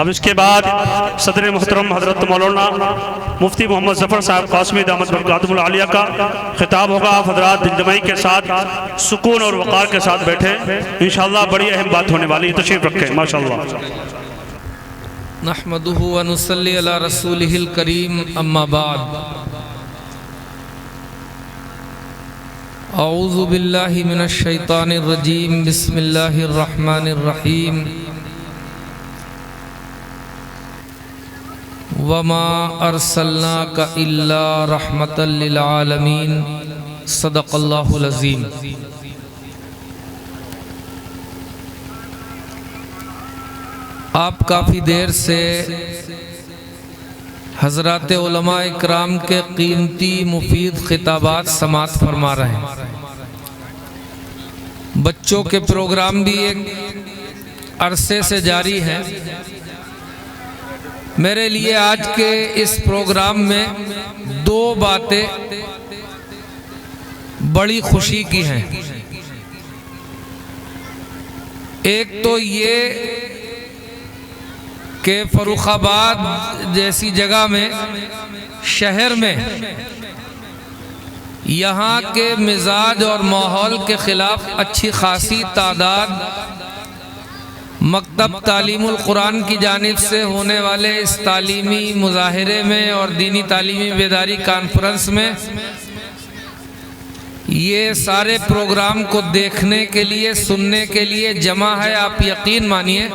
اب اس کے بعد صدر محترم حضرت مولانا مفتی محمد ظفر صاحب قاسمی دامت برکاتہم العالیہ کا خطاب ہوگا. آپ حضرات دلجمعی کے ساتھ سکون اور وقار کے ساتھ بیٹھیں، انشاءاللہ بڑی اہم بات ہونے والی ہے. تشریف رکھیں. ماشاءاللہ. نحمدہ و نصلی علی رسولہ الکریم، اما بعد. اعوذ باللہ من الشیطان الرجیم، بسم اللہ الرحمن الرحیم. وما ارسلناک الا رحمتا للعالمین، صدق اللہ العظیم. آپ کافی دیر سے حضرات علماء اکرام کے قیمتی مفید خطابات سماعت فرما رہے ہیں. بچوں کے پروگرام بھی ایک عرصے سے جاری ہیں. میرے لیے آج کے اس پروگرام میں دو باتیں بڑی خوشی کی ہیں. ایک تو یہ کہ فروخ آباد جیسی جگہ میں، شہر میں، یہاں کے مزاج اور ماحول کے خلاف اچھی خاصی تعداد مکتب تعلیم القرآن کی جانب سے ہونے والے اس تعلیمی مظاہرے میں اور دینی تعلیمی بیداری کانفرنس میں یہ سارے پروگرام کو دیکھنے کے لیے، سننے کے لیے جمع ہے. آپ یقین مانیے،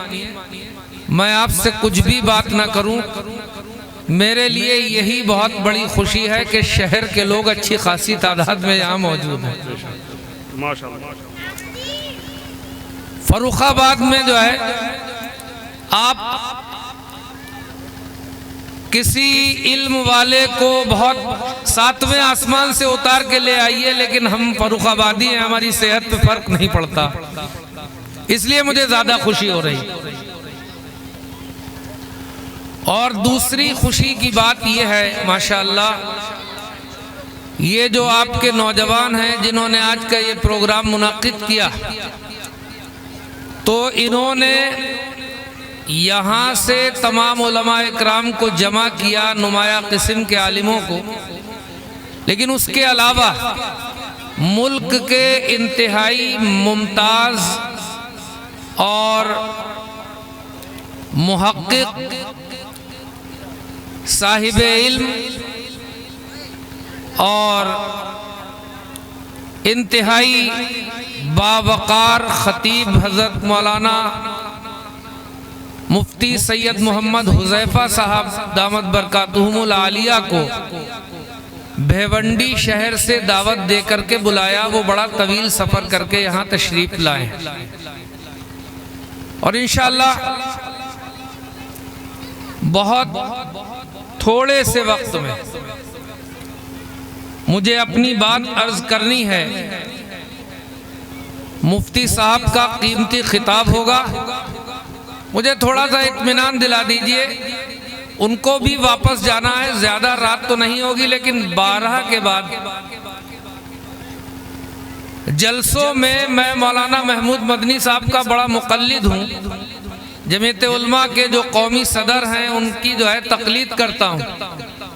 میں آپ سے کچھ بھی بات نہ کروں، میرے لیے یہی بہت بڑی خوشی ہے کہ شہر کے لوگ اچھی خاصی تعداد میں یہاں موجود ہیں. فروخ آباد میں جو ہے، آپ کسی علم والے کو بہت ساتویں آسمان سے اتار کے لے آئیے، لیکن ہم فروخ آبادی ہیں، ہماری صحت پہ فرق نہیں پڑتا. اس لیے مجھے زیادہ خوشی ہو رہی. اور دوسری خوشی کی بات یہ ہے، ماشاءاللہ، یہ جو آپ کے نوجوان ہیں جنہوں نے آج کا یہ پروگرام منعقد کیا، تو انہوں نے یہاں سے تمام علماء اکرام کو جمع کیا، نمایاں قسم کے عالموں کو، لیکن اس کے علاوہ ملک کے انتہائی ممتاز اور محقق، صاحب علم اور انتہائی باوقار خطیب حضرت مولانا مفتی سید محمد حذیفہ صاحب دامت برکاتہم العالیہ کو بھیونڈی شہر سے دعوت دے کر کے بلایا. وہ بڑا طویل سفر کر کے یہاں تشریف لائے، اور انشاءاللہ بہت تھوڑے سے وقت میں مجھے اپنی بات عرض کرنی ہے. مفتی صاحب کا قیمتی خطاب ہوگا. مجھے تھوڑا سا اطمینان دلا دیجئے، ان کو بھی واپس جانا ہے، زیادہ رات تو نہیں ہوگی، لیکن 12 کے بعد جلسوں میں میں مولانا محمود مدنی صاحب کا بڑا مقلد ہوں. جمعیت علماء کے جو قومی صدر ہیں ان کی جو ہے تقلید کرتا ہوں.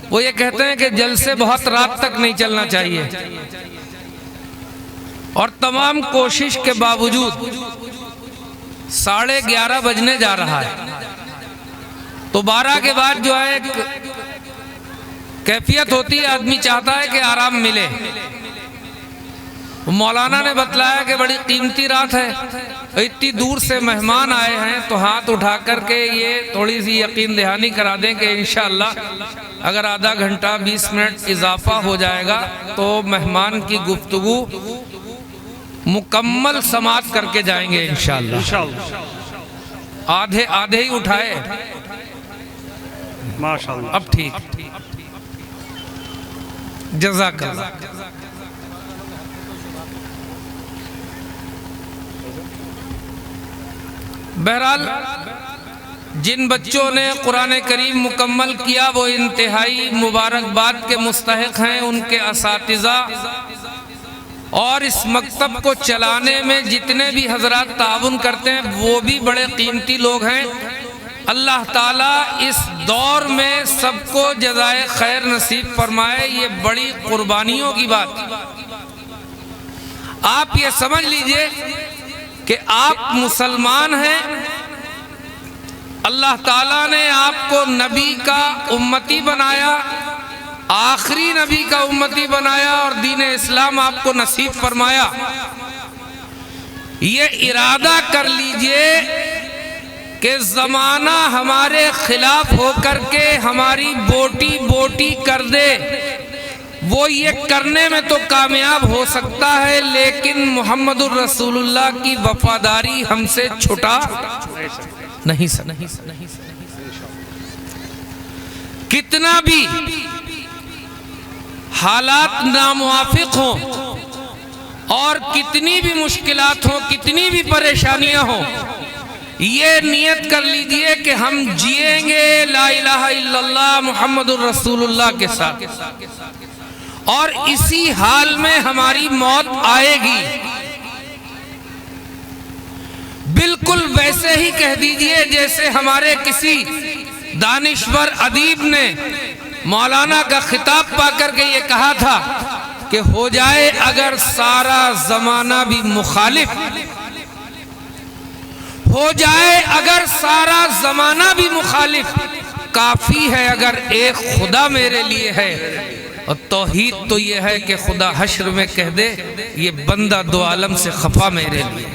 وہ یہ کہتے ہیں کہ جلسے بہت رات تک نہیں چلنا چاہیے، اور تمام کوشش کے باوجود 11:30 بجنے جا رہا ہے. تو 12 کے بعد جو ہے ایک کیفیت ہوتی ہے، آدمی چاہتا ہے کہ آرام ملے. مولانا نے بتلایا کہ بڑی قیمتی رات ہے، اتنی دور سے مہمان آئے ہیں، تو ہاتھ اٹھا کر کے یہ تھوڑی سی یقین دہانی کرا دیں کہ انشاءاللہ اگر آدھا گھنٹہ 20 منٹ اضافہ ہو جائے گا تو مہمان کی گفتگو مکمل سماعت کر کے جائیں گے انشاءاللہ. آدھے ہی اٹھائے. ماشاءاللہ. اب ٹھیک. جزاک اللہ. بہرحال جن بچوں نے قرآن کریم مکمل کیا وہ انتہائی مبارکباد کے مستحق ہیں. ان کے اساتذہ اور اس مکتب کو چلانے میں جتنے بھی حضرات تعاون کرتے ہیں وہ بھی بڑے قیمتی لوگ ہیں. اللہ تعالیٰ اس دور میں سب کو جزائے خیر نصیب فرمائے. یہ بڑی قربانیوں کی بات. آپ یہ سمجھ لیجئے کہ آپ مسلمان ہیں، اللہ تعالیٰ نے آپ کو نبی کا امتی بنایا، آخری نبی کا امتی بنایا اور دین اسلام آپ کو نصیب فرمایا. یہ ارادہ کر لیجئے کہ زمانہ ہمارے خلاف ہو کر کے ہماری بوٹی بوٹی کر دے، وہ یہ کرنے میں تو کامیاب ہو سکتا ہے، لیکن محمد الرسول اللہ کی وفاداری ہم سے چھٹا نہیں سکتی. کتنا بھی حالات ناموافق ہوں اور کتنی بھی مشکلات ہوں، کتنی بھی پریشانیاں ہوں، یہ نیت کر لیجئے کہ ہم جیئیں گے لا الہ الا اللہ محمد الرسول اللہ کے ساتھ، اور اسی حال میں ہماری موت آئے گی. بالکل ویسے ہی کہہ دیجئے جیسے ہمارے کسی دانشور ادیب نے مولانا کا خطاب پا کر کے یہ کہا تھا کہ ہو جائے اگر سارا زمانہ بھی مخالف، ہو جائے اگر سارا زمانہ بھی مخالف، کافی ہے اگر ایک خدا میرے لیے ہے. اور توحید تو یہ ہے کہ خدا حشر میں کہہ دے یہ بندہ دو عالم سے خفا میرے لیے.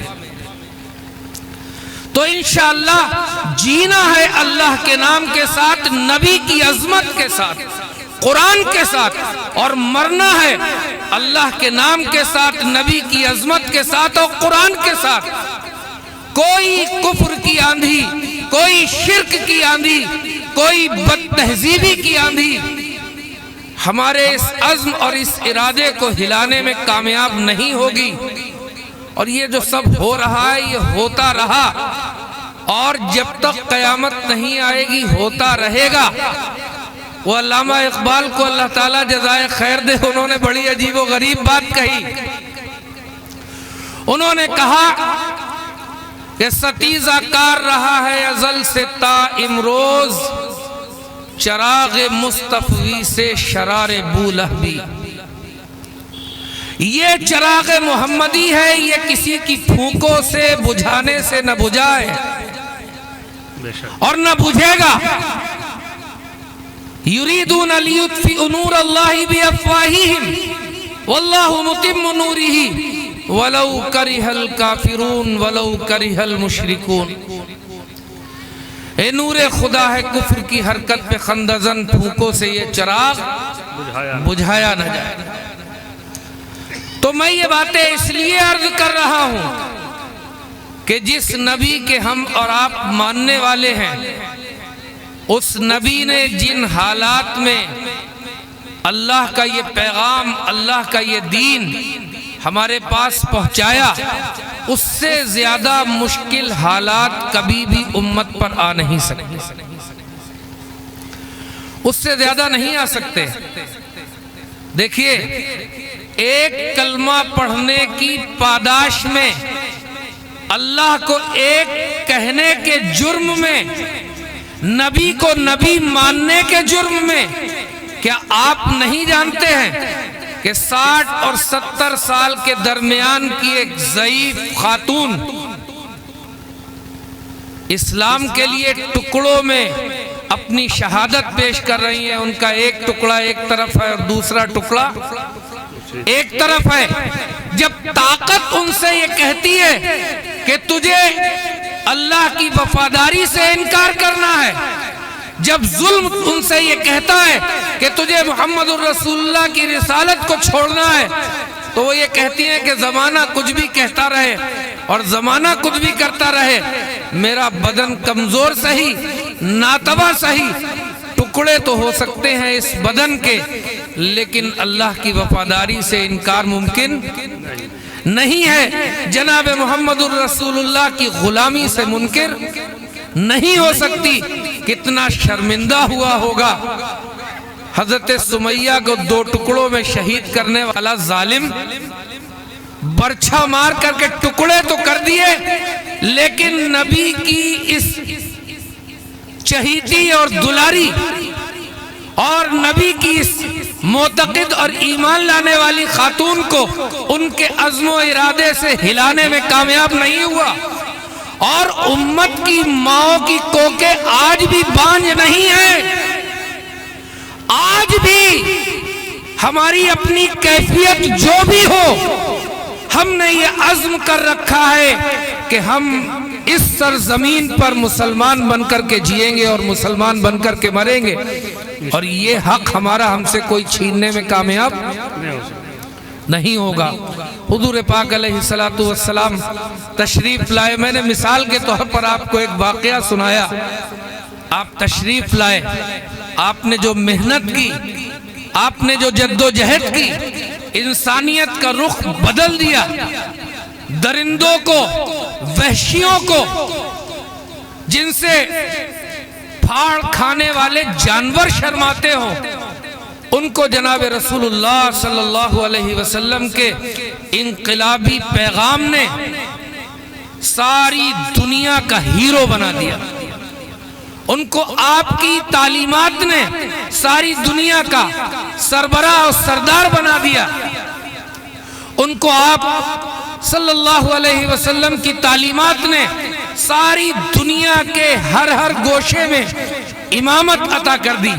تو انشاءاللہ جینا ہے اللہ کے نام کے ساتھ، نبی کی عظمت کے ساتھ، قرآن کے ساتھ، اور مرنا ہے اللہ کے نام کے ساتھ، نبی کی عظمت کے ساتھ اور قرآن کے ساتھ. کوئی کفر کی آندھی، کوئی شرک کی آندھی، کوئی بد تہذیبی کی آندھی ہمارے اس عزم اور اس ارادے کو ہلانے میں کامیاب نہیں ہوگی. اور یہ جو سب ہو رہا ہے یہ ہوتا رہا اور جب تک قیامت نہیں آئے گی ہوتا رہے گا. وہ علامہ اقبال کو اللہ تعالیٰ جزائے خیر دے، انہوں نے بڑی عجیب و غریب بات کہی. انہوں نے کہا کہ ستیزہ کار رہا ہے ازل سے تا امروز، چراغ مصطفی سے شرار بولہبی. یہ چراغ محمدی ہے، یہ کسی کی پھونکوں سے بجھانے سے نہ بجھائے اور نہ بجھے گا. یریدون لیطفئوا نور اللہ بافواہہم واللہ متم نورہ ولو کرہ الکافرون ولو کرہ المشرکون. اے نور خدا ہے کفر کی حرکت پہ خندزن پھونکوں سے یہ چراغ بجھایا نہ جائے. تو میں یہ باتیں اس لیے عرض کر رہا ہوں کہ جس نبی کے ہم اور آپ ماننے والے ہیں، اس نبی نے جن حالات میں اللہ کا یہ پیغام، اللہ کا یہ دین ہمارے پاس پہنچایا، اس سے زیادہ مشکل حالات کبھی بھی امت پر آ نہیں سکتے، اس سے زیادہ نہیں آ سکتے. دیکھیے، ایک کلمہ پڑھنے کی پاداش میں، اللہ کو ایک کہنے کے جرم میں، نبی کو نبی ماننے کے جرم میں، کیا آپ نہیں جانتے ہیں کہ 60 اور 70 سال کے درمیان کی ایک ضعیف خاتون اسلام کے لیے ٹکڑوں میں اپنی شہادت پیش کر رہی ہیں. ان کا ایک ٹکڑا ایک طرف ہے اور دوسرا ٹکڑا ایک طرف ہے. جب طاقت ان سے یہ کہتی ہے کہ تجھے اللہ کی وفاداری سے انکار کرنا ہے، جب ظلم ان سے یہ کہتا ہے کہ تجھے محمد الرسول اللہ کی رسالت کو چھوڑنا ہے، تو وہ یہ کہتی ہیں کہ زمانہ کچھ بھی کہتا رہے اور زمانہ کچھ بھی کرتا رہے، میرا بدن کمزور سہی، ناتواں سہی، ٹکڑے تو ہو سکتے ہیں اس بدن کے، لیکن اللہ کی وفاداری سے انکار ممکن نہیں ہے. جناب محمد الرسول اللہ کی غلامی سے منکر نہیں ہو سکتی. کتنا شرمندہ ہوا ہوگا حضرت سمیہ کو 2 ٹکڑوں میں شہید کرنے والا ظالم. برچھا مار کر کے ٹکڑے تو کر دیے، لیکن نبی کی اس چہیتی اور دلاری اور نبی کی اس معتقد اور ایمان لانے والی خاتون کو ان کے عزم و ارادے سے ہلانے میں کامیاب نہیں ہوا، اور امت کی ماؤں کی کوکیں آج بھی بانجھ نہیں ہیں۔ آج بھی ہماری اپنی کیفیت جو بھی ہو، ہم نے یہ عزم کر رکھا ہے کہ ہم اس سرزمین پر مسلمان بن کر کے جئیں گے اور مسلمان بن کر کے مریں گے، اور یہ حق ہمارا ہم سے کوئی چھیننے میں کامیاب نہیں ہوگا۔ حضور پاک علیہ السلام تشریف لائے، میں نے مثال کے طور پر آپ کو ایک واقعہ سنایا۔ آپ تشریف لائے، آپ نے جو محنت کی، آپ نے جو جد و جہد کی، انسانیت کا رخ بدل دیا، درندوں کو، وحشیوں کو، جن سے پھاڑ کھانے والے جانور شرماتے ہوں، ان کو جناب رسول اللہ صلی اللہ علیہ وسلم کے انقلابی پیغام نے ساری دنیا کا ہیرو بنا دیا۔ ان کو آپ کی تعلیمات نے ساری دنیا کا سربراہ اور سردار بنا دیا۔ ان کو آپ صلی اللہ علیہ وسلم کی تعلیمات نے ساری دنیا کے ہر گوشے میں امامت عطا کر دی۔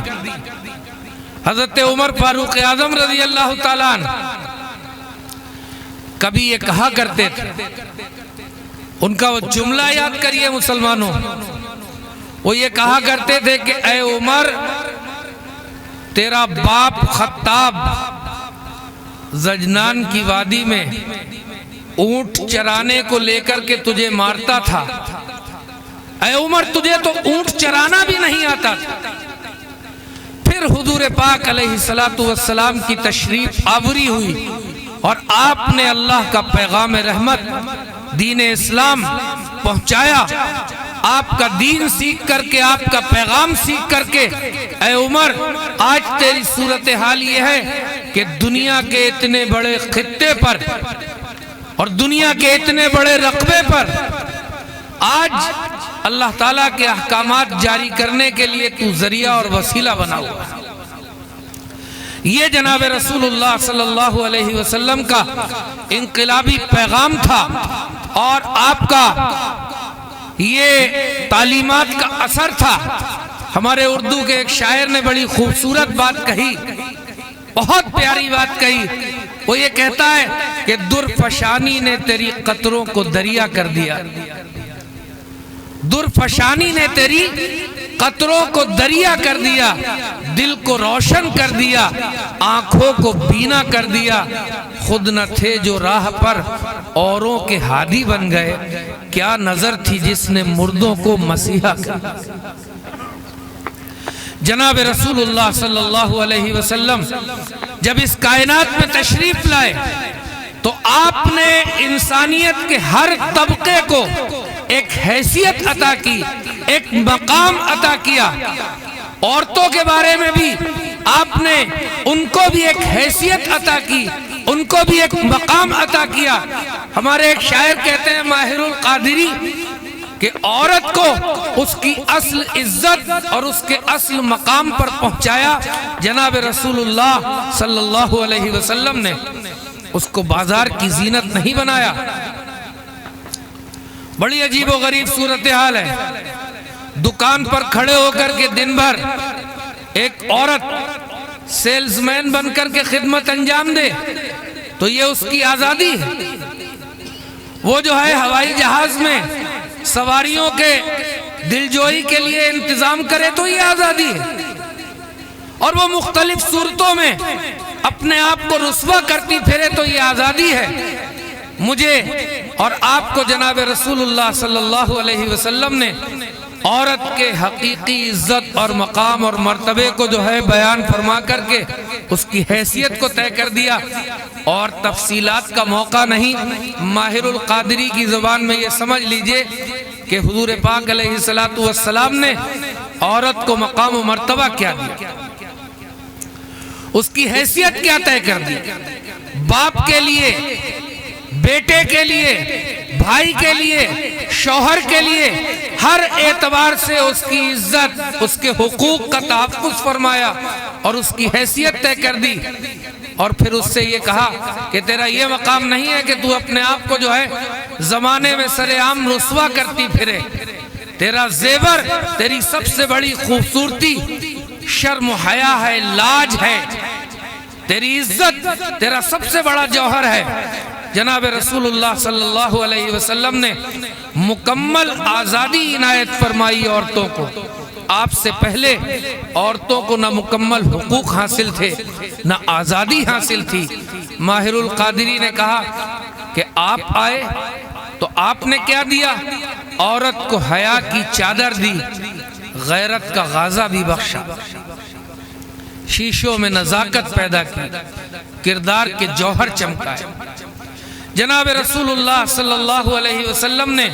حضرت عمر فاروق اعظم رضی اللہ تعالیٰ عنہ کبھی یہ کہا کرتے تھے، ان کا وہ جملہ یاد کریے مسلمانوں، وہ یہ کہا کرتے تھے کہ اے عمر، تیرا باپ خطاب زجنان کی وادی میں اونٹ چرانے کو لے کر کے تجھے مارتا تھا، اے عمر تجھے تو اونٹ چرانا بھی نہیں آتا تھا۔ پھر حضور پاک علیہ السلام کی تشریف آوری ہوئی اور آپ نے اللہ کا پیغام رحمت دین اسلام پہنچایا۔ آپ کا دین سیکھ کر کے، آپ کا پیغام سیکھ کر کے، اے عمر آج تیری صورتحال یہ ہے کہ دنیا کے اتنے بڑے خطے پر اور دنیا کے اتنے بڑے رقبے پر آج اللہ تعالیٰ کے احکامات جاری کرنے کے لیے تو ذریعہ اور وسیلہ بنا ہوا ہے۔ یہ جناب رسول اللہ صلی اللہ علیہ وسلم کا انقلابی پیغام تھا، اور آپ کا یہ تعلیمات کا اثر تھا۔ ہمارے اردو کے ایک شاعر نے بڑی خوبصورت بات کہی، بہت پیاری بات کہی۔ وہ یہ کہتا ہے کہ درفشانی نے تیری قطروں کو دریا کر دیا، درفشانی نے تیری قطروں کو دریا کر دیا، دل کو روشن کر دیا، آنکھوں کو بینا کر دیا، خود نہ تھے جو راہ پر اوروں کے ہادی بن گئے، کیا نظر تھی جس نے مردوں کو مسیحا کر۔ جناب رسول اللہ صلی اللہ علیہ وسلم جب اس کائنات میں تشریف لائے تو آپ نے انسانیت کے ہر طبقے کو ایک حیثیت عطا کی، ایک مقام عطا کیا۔ عورتوں کے بارے میں بھی آپ نے ان کو بھی ایک حیثیت عطا کی، ان کو بھی ایک مقام عطا کیا۔ ہمارے ایک شاعر کہتے ہیں ماہر القادری کہ عورت کو اس کی اصل عزت اور اس کے اصل مقام پر پہنچایا جناب رسول اللہ صلی اللہ علیہ وسلم نے، اس کو بازار کی زینت نہیں بنایا۔ بڑی عجیب و غریب صورتحال ہے، دکان پر کھڑے ہو کر کے دن بھر ایک عورت سیلز مین بن کر کے خدمت انجام دے تو یہ اس کی آزادی ہے۔ وہ جو ہے ہوائی جہاز میں سواریوں کے دلجوئی کے لیے انتظام کرے تو یہ آزادی ہے، اور وہ مختلف صورتوں میں اپنے آپ کو رسوا کرتی پھرے تو یہ آزادی ہے۔ مجھے اور آپ کو جناب رسول اللہ صلی اللہ علیہ وسلم نے عورت کے حقیقی عزت اور مقام اور مرتبے کو جو ہے بیان فرما کر کے اس کی حیثیت کو طے کر دیا، اور تفصیلات کا موقع نہیں۔ ماہر القادری کی زبان میں یہ سمجھ لیجئے کہ حضور پاک علیہ السلام نے عورت کو مقام و مرتبہ کیا دیا، اس کی حیثیت کیا طے کر دی۔ باپ کے لیے بیٹے کے لیے، بھائی کے لیے، شوہر کے لیے ہر اعتبار سے اس کی عزت، اس کے حقوق کا تحفظ فرمایا اور اس کی حیثیت طے کر دی۔ اور پھر اس سے یہ کہا کہ تیرا یہ مقام نہیں ہے کہ تو اپنے آپ کو جو ہے زمانے میں سر عام رسوا کرتی پھرے۔ تیرا زیور، تیری سب سے بڑی خوبصورتی شرم و حیا ہے، لاج ہے، تیری عزت تیرا سب سے بڑا جوہر ہے۔ جناب رسول اللہ صلی اللہ علیہ وسلم نے مکمل آزادی عنایت فرمائی عورتوں کو۔ آپ سے پہلے عورتوں کو نہ مکمل حقوق حاصل تھے، نہ آزادی حاصل تھی۔ ماہر القادری نے کہا کہ آپ آئے تو آپ نے کیا دیا؟ عورت کو حیا کی چادر دی، غیرت کا غازہ بھی بخشا، شیشوں میں نزاکت پیدا کی، کردار کے جوہر چمکائے۔ جناب رسول اللہ صلی اللہ علیہ وسلم نے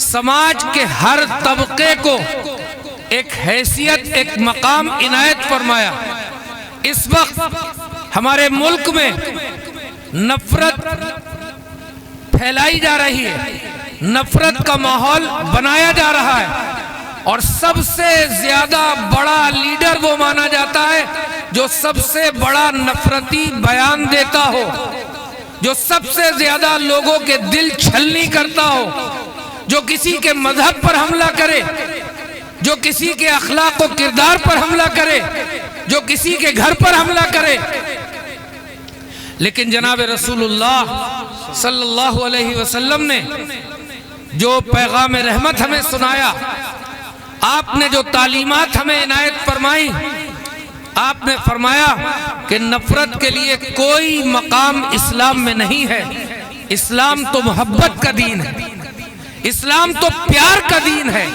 سماج کے ہر طبقے کو ایک حیثیت، ایک مقام عنایت فرمایا۔ اس وقت ہمارے ملک میں نفرت پھیلائی جا رہی ہے، نفرت کا ماحول بنایا جا رہا ہے، اور سب سے زیادہ بڑا لیڈر وہ مانا جاتا ہے جو سب سے بڑا نفرتی بیان دیتا ہو، جو سب سے زیادہ لوگوں کے دل چھلنی کرتا ہو، جو کسی کے مذہب پر حملہ کرے، جو کسی کے اخلاق و کردار پر حملہ کرے، جو کسی کے گھر پر حملہ کرے۔ لیکن جناب رسول اللہ صلی اللہ علیہ وسلم نے جو پیغام رحمت ہمیں سنایا، آپ نے جو تعلیمات ہمیں عنایت فرمائی، آپ نے فرمایا کہ نفرت کے لیے کوئی مقام اسلام میں نہیں ہے۔ اسلام تو محبت کا دین ہے، اسلام تو پیار کا دین ہے،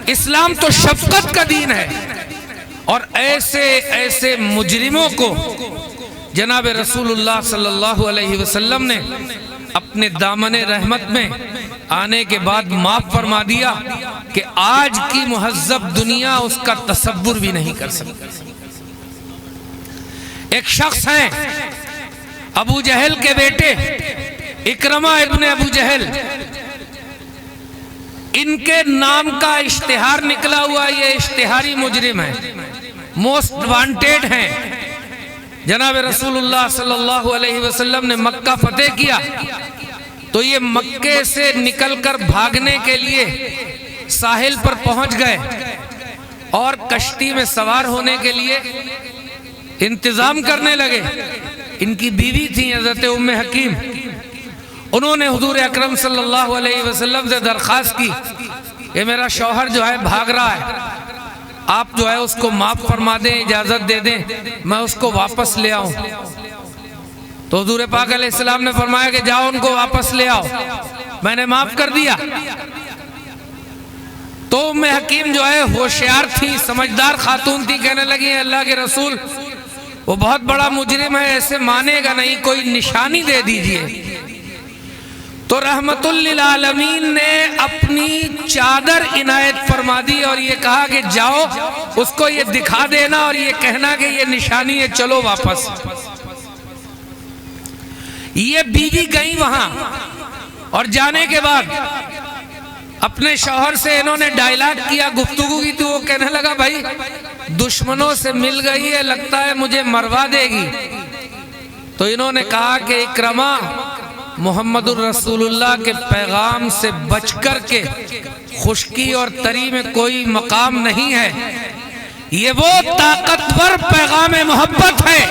اسلام تو شفقت کا دین ہے۔ اور ایسے ایسے مجرموں کو جناب رسول اللہ صلی اللہ علیہ وسلم نے اپنے دامن رحمت میں آنے کے بعد معاف فرما دیا کہ آج کی مہذب دنیا اس کا تصور بھی نہیں کر سکتی۔ ایک شخص ہیں ابو جہل کے بیٹے اکرمہ ابن ابو جہل، ان کے نام کا اشتہار نکلا ہوا، یہ اشتہاری مجرم ہیں، موسٹ وانٹیڈ ہیں۔ جناب رسول اللہ صلی اللہ علیہ وسلم نے مکہ فتح کیا تو یہ مکے سے نکل کر بھاگنے کے لیے ساحل پر پہنچ گئے اور کشتی میں سوار ہونے کے لیے انتظام کرنے لگے۔ ان کی بیوی تھی حضرت ام حکیم، انہوں نے حضور اکرم صلی اللہ علیہ وسلم سے درخواست کی کہ میرا شوہر جو ہے بھاگ رہا ہے، آپ جو ہے اس کو معاف فرما دیں، اجازت دے دیں، میں اس کو واپس لے آؤں۔ تو حضور پاک علیہ السلام نے فرمایا کہ جاؤ ان کو واپس لے آؤ، میں نے معاف کر دیا۔ تو ام حکیم جو ہے ہوشیار تھی، سمجھدار خاتون تھی، کہنے لگی اللہ کے رسول وہ بہت بڑا مجرم ہے، ایسے مانے گا نہیں، کوئی نشانی دے دیجئے۔ تو رحمت للعالمین نے اپنی چادر عنایت فرما دی اور یہ کہا کہ جاؤ اس کو یہ دکھا دینا اور یہ کہنا کہ یہ نشانی ہے، چلو واپس۔ یہ بیوی گئی وہاں اور جانے کے بعد اپنے شوہر سے انہوں نے ڈائلاگ کیا، گفتگو کی، تو وہ کہنے لگا بھائی دشمنوں سے مل گئی ہے، لگتا ہے مجھے مروا دے گی۔ تو انہوں نے کہا کہ اکرمہ، محمد الرسول اللہ کے پیغام سے بچ کر کے خشکی اور تری میں کوئی مقام نہیں ہے، یہ وہ طاقتور پیغام محبت ہے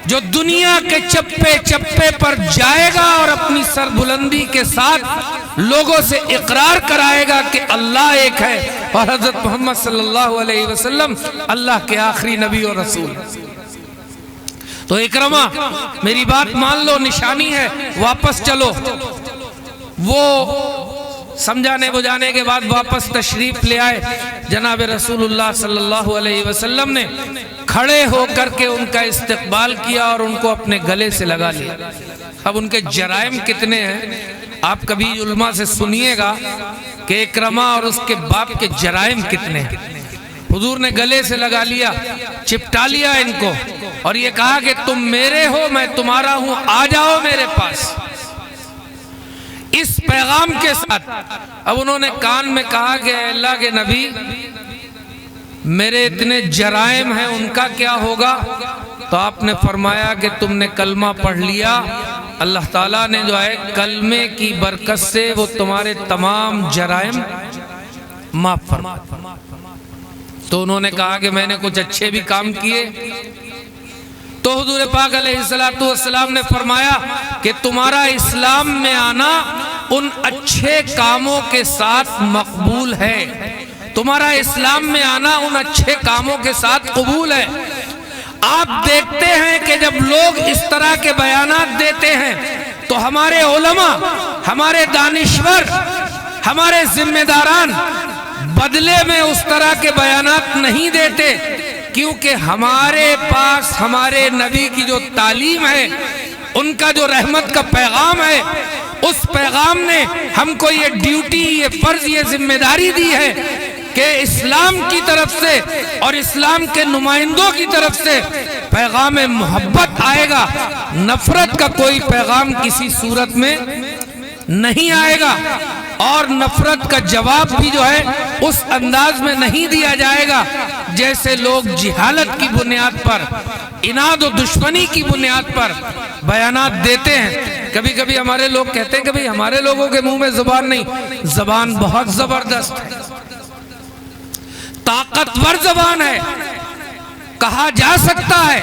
جو دنیا کے چپے چپے پر جائے گا اور اپنی سربلندی کے ساتھ لوگوں سے اقرار کرائے گا کہ اللہ ایک ہے اور حضرت محمد صلی اللہ علیہ وسلم اللہ کے آخری نبی اور رسول۔ تو اکرمہ میری بات مان لو، نشانی ہے، واپس چلو۔ وہ سمجھانے بجھانے کے بعد واپس تشریف لے آئے۔ جناب رسول اللہ صلی اللہ علیہ وسلم نے کھڑے ہو کر کے ان کا استقبال کیا اور ان کو اپنے گلے سے لگا لیا۔ اب ان کے جرائم کتنے ہیں آپ کبھی علماء سے سنیے گا کہ اکرمہ اور اس کے باپ کے جرائم کتنے ہیں۔ حضور نے گلے سے لگا لیا، چپٹا لیا ان کو اور یہ کہا کہ تم میرے ہو، میں تمہارا ہوں، آ جاؤ میرے پاس۔ اس پیغام کے ساتھ اب انہوں نے کان میں کہا کہ اے اللہ کے نبی میرے اتنے جرائم ہیں ان کا کیا ہوگا؟ تو آپ نے فرمایا کہ تم نے کلمہ پڑھ لیا، اللہ تعالیٰ نے جو ہے کلمے کی برکت سے وہ تمہارے تمام جرائم معاف فرما۔ تو انہوں نے کہا کہ میں نے کچھ اچھے بھی کام کیے، تو حضور پاک علیہ السلام نے فرمایا کہ تمہارا اسلام میں آنا ان اچھے کاموں کے ساتھ مقبول ہے، تمہارا اسلام میں آنا ان اچھے کاموں کے ساتھ قبول ہے۔ آپ دیکھتے ہیں کہ جب لوگ اس طرح کے بیانات دیتے ہیں تو ہمارے علماء، ہمارے دانشور، ہمارے ذمہ داران بدلے میں اس طرح کے بیانات نہیں دیتے، کیونکہ ہمارے پاس ہمارے نبی کی جو تعلیم ہے، ان کا جو رحمت کا پیغام ہے، اس پیغام نے ہم کو یہ ڈیوٹی، یہ فرض، یہ ذمہ داری دی ہے کہ اسلام کی طرف سے اور اسلام کے نمائندوں کی طرف سے پیغام محبت آئے گا، نفرت کا کوئی پیغام کسی صورت میں نہیں آئے گا، اور نفرت کا جواب بھی جو ہے اس انداز میں نہیں دیا جائے گا جیسے لوگ جہالت کی بنیاد پر، اناد و دشمنی کی بنیاد پر بیانات دیتے ہیں۔ کبھی کبھی ہمارے لوگ کہتے ہیں کہ بھئی ہمارے لوگوں کے منہ میں زبان نہیں، زبان بہت زبردست ہے، طاقتور زبان ہے، کہا جا سکتا ہے،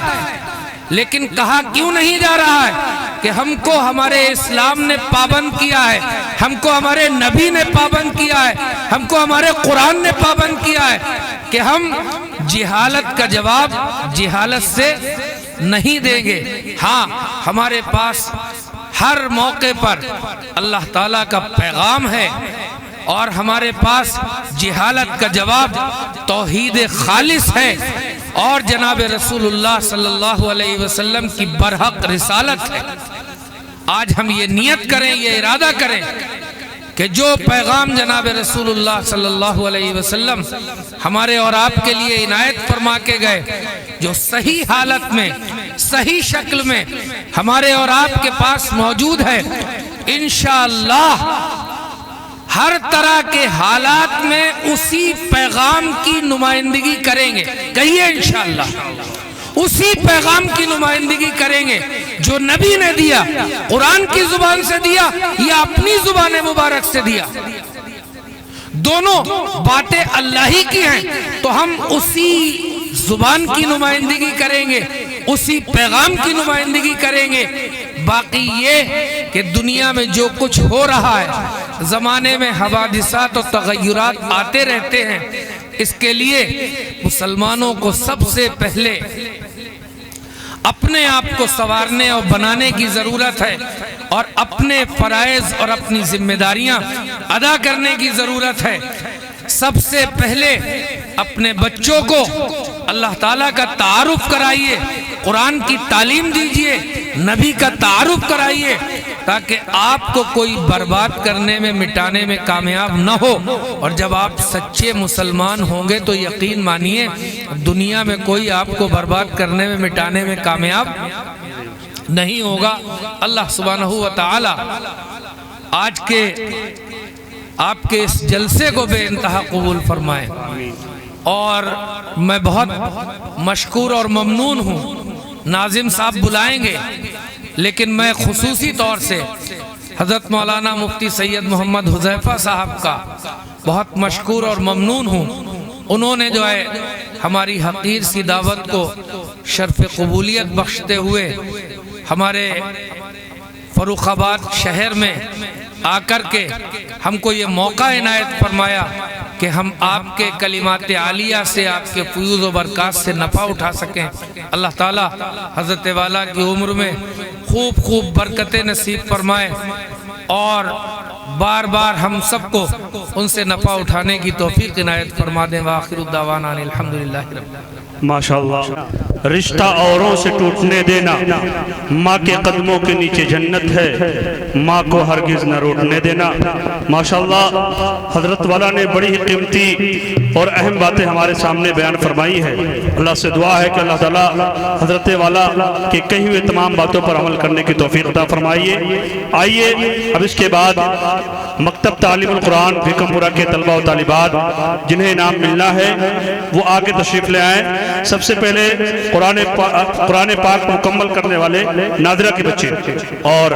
لیکن کہا کیوں نہیں جا رہا ہے کہ ہم کو ہمارے اسلام نے پابند کیا ہے، ہم کو ہمارے نبی نے پابند کیا ہے، ہم کو ہمارے قرآن نے پابند کیا ہے کہ ہم جہالت کا جواب جہالت سے نہیں دیں گے۔ ہاں، ہمارے پاس ہر موقع پر اللہ تعالیٰ کا پیغام ہے، اور ہمارے پاس جہالت کا جواب توحید خالص ہے، اور جناب رسول اللہ صلی اللہ علیہ وسلم کی برحق رسالت ہے۔ آج ہم یہ نیت کریں، یہ ارادہ کریں کہ جو پیغام جناب رسول اللہ صلی اللہ علیہ وسلم ہمارے اور آپ کے لیے عنایت فرما کے گئے، جو صحیح حالت میں، صحیح شکل میں ہمارے اور آپ کے پاس موجود ہے، انشاءاللہ ہر طرح کے حالات میں اسی پیغام کی نمائندگی کریں گے۔ کہیے انشاءاللہ اسی پیغام کی نمائندگی کریں گے جو نبی نے دیا، قرآن کی زبان سے دیا یا اپنی زبان مبارک سے دیا، دونوں باتیں اللہ ہی کی ہیں، تو ہم اسی زبان کی نمائندگی کریں گے، اسی پیغام کی نمائندگی کریں گے۔ باقی یہ کہ دنیا میں جو کچھ ہو رہا ہے، زمانے میں حوادثات و تغیرات آتے رہتے ہیں، اس کے لیے مسلمانوں کو سب سے پہلے اپنے آپ کو سنوارنے اور بنانے کی ضرورت ہے، اور اپنے فرائض اور اپنی ذمہ داریاں ادا کرنے کی ضرورت ہے۔ سب سے پہلے اپنے بچوں کو اللہ تعالیٰ کا تعارف کرائیے، قرآن کی تعلیم دیجئے، نبی کا تعارف کرائیے، تاکہ آپ کو کوئی برباد کرنے میں، مٹانے میں کامیاب نہ ہو۔ اور جب آپ سچے مسلمان ہوں گے تو یقین مانیے دنیا میں کوئی آپ کو برباد کرنے میں، مٹانے میں کامیاب نہیں ہوگا۔ اللہ سبحانہ و تعالی آج کے آپ کے اس جلسے کو بے انتہا قبول فرمائے، اور میں بہت مشکور اور ممنون ہوں۔ ناظم صاحب بلائیں گے، لیکن میں خصوصی طور سے حضرت مولانا مفتی سید محمد حذیفہ صاحب کا بہت مشکور اور ممنون ہوں۔ انہوں نے جو ہے ہماری حقیر سی دعوت کو شرف قبولیت بخشتے ہوئے ہمارے فروخ آباد شہر میں آ کر کے ہم کو یہ موقع عنایت فرمایا کہ ہم آپ کے کلمات عالیہ سے، آپ کے فیوز و برکات سے نفع اٹھا سکیں۔ اللہ تعالیٰ حضرت والا کی عمر میں خوب خوب برکتیں نصیب فرمائے، اور بار بار ہم سب کو ان سے نفع اٹھانے کی توفیق عنایت فرما دیں۔ وآخر الدعوانا الحمدللہ رب العالمین۔ ماشاءاللہ۔ رشتہ اوروں سے ٹوٹنے دینا، ماں کے قدموں کے نیچے جنت ہے، ماں کو ہرگز نہ روٹنے دینا۔ ماشاءاللہ حضرت والا نے بڑی ہی قیمتی اور اہم باتیں ہمارے سامنے بیان فرمائی ہے۔ اللہ سے دعا ہے کہ اللہ تعالیٰ حضرت والا کے کہی ہوئے تمام باتوں پر عمل کرنے کی توفیق عطا فرمائیے۔ آئیے اب اس کے بعد مکتب تعلیم القرآن بھیکم پورہ کے طلبہ و طالبات جنہیں انعام ملنا ہے وہ آگے تشریف لے آئیں۔ سب سے پہلے قرآن پاک مکمل کرنے والے نادرہ کے بچے، اور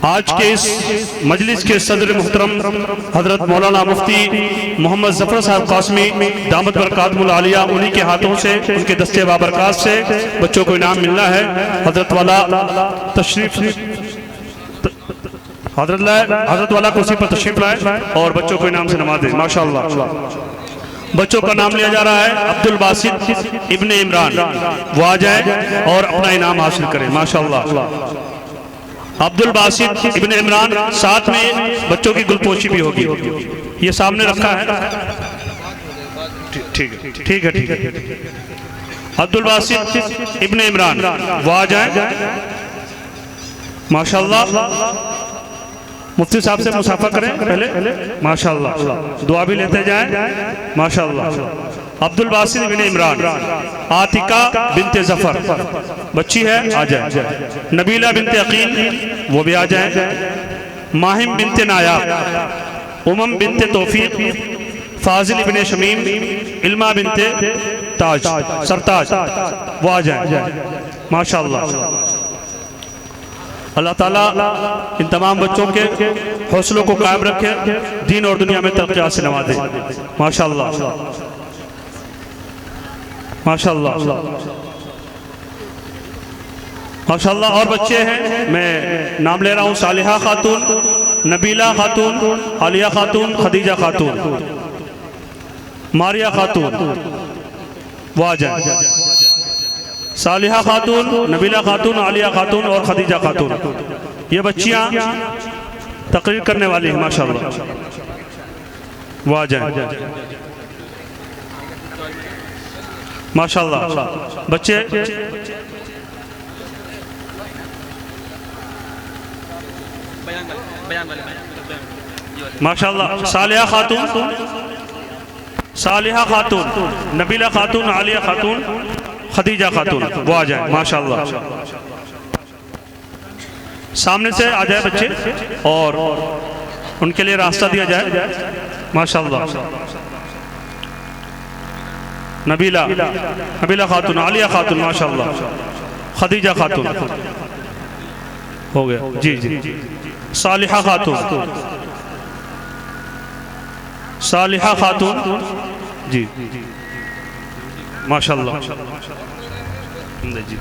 آج کے اس مجلس کے صدر محترم حضرت مولانا مفتی محمد ظفر صاحب قاسمی دامت برکاتہ العالیہ، انہی کے ہاتھوں سے، ان کے دستے بابرکات سے بچوں کو انعام ملنا ہے۔ حضرت والا تشریف حضرت والا کرسی پر تشریف لائے اور بچوں کو انعام سے نوازیں۔ ماشاءاللہ بچوں کا نام لیا جا رہا ہے عبد الباسط ابن عمران، وہ آ جائیں اور اپنا انعام حاصل کریں۔ ماشاءاللہ عبد الباسط ابن عمران، ساتھ میں بچوں کی گلپوشی بھی ہوگی، یہ سامنے رکھا ہے۔ ٹھیک ہے عبد الباسط ابن عمران، وہ آ جائیں۔ ماشاءاللہ مفتی صاحب سے مصافحہ کریں پہلے، ماشاءاللہ دعا بھی لیتے جائیں۔ ماشاءاللہ عبد الباسط بن عمران، عاتقہ بنت ظفر بچی ہے، آ جائیں۔ نبیلہ بنت عقیل، وہ بھی آ جائیں۔ ماہم بنت نایاب، امم بنت توفیق، فاضل بن شمیم، علمہ بنت تاج سرتاج، وہ آ جائیں۔ ماشاءاللہ اللہ تعالیٰ ان تمام بچوں کے حوصلوں کو قائم رکھے، دین اور دنیا میں ترقیات سے نوازے۔ ماشاءاللہ ماشاءاللہ ماشاءاللہ اور بچے ہیں، میں نام لے رہا ہوں: صالحہ خاتون، نبیلہ خاتون، عالیہ خاتون، خدیجہ خاتون، ماریہ خاتون، وہ آ جائیں۔ صالحہ خاتون، نبیلہ خاتون، عالیہ خاتون اور خدیجہ خاتون، یہ بچیاں تقریر کرنے والی ہیں۔ ماشاءاللہ وہ آ جائیں۔ ماشاءاللہ بچے ماشاءاللہ صالحہ خاتون، صالحہ خاتون، نبیلہ خاتون، عالیہ خاتون، خدیجہ خاتون، وہ آ جائیں۔ ماشاءاللہ سامنے سے آ جائے بچے اور ان کے لیے راستہ دیا جائے۔ ماشاءاللہ نبیلہ خاتون، عالیہ خاتون، ماشاءاللہ خدیجہ خاتون، ہو گیا جی۔ صالحہ خاتون، صالحہ خاتون، جی ماشاءاللہ جی۔